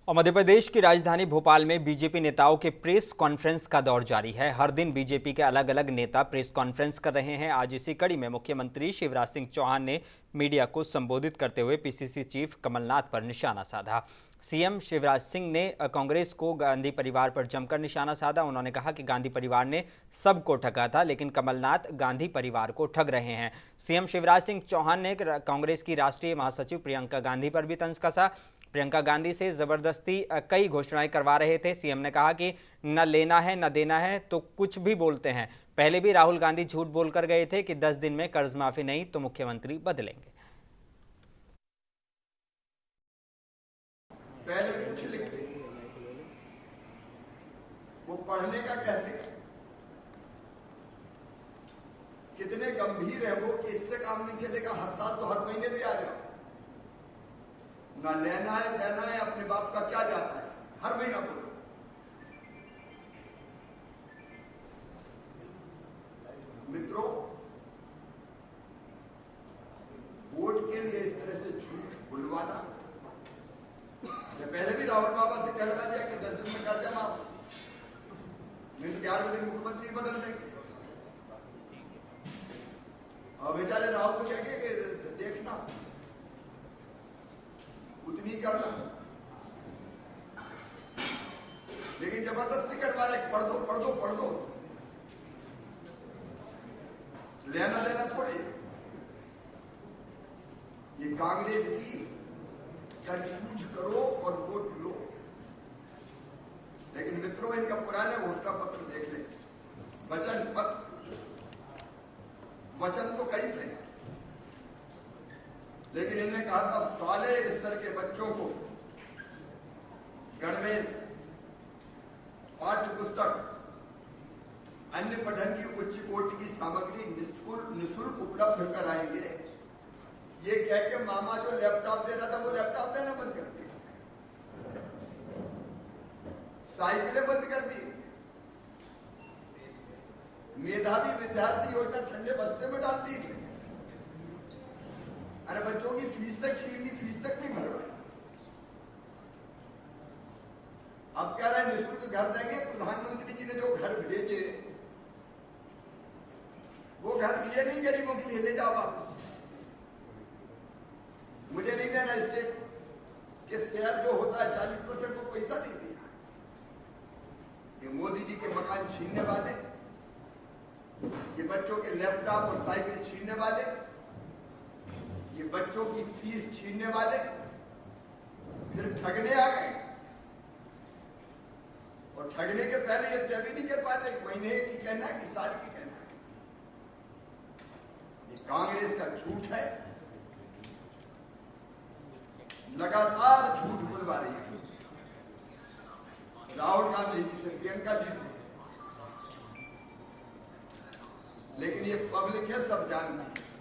और मध्य प्रदेश की राजधानी भोपाल में बीजेपी नेताओं के प्रेस कॉन्फ्रेंस का दौर जारी है। हर दिन बीजेपी के अलग अलग नेता प्रेस कॉन्फ्रेंस कर रहे हैं। आज इसी कड़ी में मुख्यमंत्री शिवराज सिंह चौहान ने मीडिया को संबोधित करते हुए पीसीसी चीफ कमलनाथ पर निशाना साधा। सीएम शिवराज सिंह ने कांग्रेस को गांधी परिवार पर जमकर निशाना साधा। उन्होंने कहा कि गांधी परिवार ने सबको ठगा था, लेकिन कमलनाथ गांधी परिवार को ठग रहे हैं। सीएम शिवराज सिंह चौहान ने कांग्रेस की राष्ट्रीय महासचिव प्रियंका गांधी पर भी तंज कसा। प्रियंका गांधी से जबरदस्ती कई घोषणाएं करवा रहे थे। सीएम ने कहा कि न लेना है न देना है तो कुछ भी बोलते हैं। पहले भी राहुल गांधी झूठ बोलकर गए थे कि 10 दिन में कर्ज माफी नहीं तो मुख्यमंत्री बदलेंगे। पहले कुछ लिखते, वो पढ़ने का कहते, कितने गंभीर है वो कि इससे काम नहीं चलेगा। हर साल तो हर महीने भी आ जाओ, ना लेना है देना है, अपने बाप का क्या जाता है, हर महीना बोलो। मित्रों, वोट के लिए इस तरह से झूठ बुलवाना, पहले भी राहुल बाबा से कहना दिया कि 10 दिन में कर्जा माफ, नहीं तो 11वें दिन मुख्यमंत्री बदल देंगे। और बेचारे राहुल तो कहेंगे कि देखना, उतनी करना, लेकिन जबरदस्ती करवा रहे, पढ़ दो पढ़ दो पढ़ दो, लेना देना थोड़ी। ये कांग्रेस की कंफ्यूज करो और वोट लो। लेकिन मित्रों, इनका पुराने घोषणा पत्र देख ले, वचन तो कई थे, लेकिन इन्होंने कहा था साले स्तर के बच्चों को गणवेश, पाठ्य पुस्तक, अन्य पठन की उच्च कोटि की सामग्री निःशुल्क उपलब्ध कराएंगे। ये कह के मामा जो लैपटॉप दे रहा था वो लैपटॉप देना बंद कर दिया, साइकिलें बंद कर दी, मेधावी विद्यार्थी योजना ठंडे बस्ते में डाल दी। अरे बच्चों की फीस तक छीन ली, फीस तक नहीं भरवाई। अब कह रहे हैं निःशुल्क घर देंगे। प्रधानमंत्री जी ने जो घर भेजे वो घर लिए नहीं, गरीबों के लिए ले जाओ वापस। मुझे नहीं देना, स्टेट के शेयर जो होता है 40% को पैसा नहीं दिया। ये मोदी जी के मकान छीनने वाले, ये बच्चों के लैपटॉप और साइकिल छीनने वाले, ये बच्चों की फीस छीनने वाले फिर ठगने आ गए। और ठगने के पहले ये तय भी नहीं कर पाते कि महीने की कहना है कि साल की कहना है। ये कांग्रेस का झूठ है, लगातार झूठ बुलवा रही है, राहुल गांधी जी से, प्रियंका जी से। लेकिन ये पब्लिक है, सब जानती है।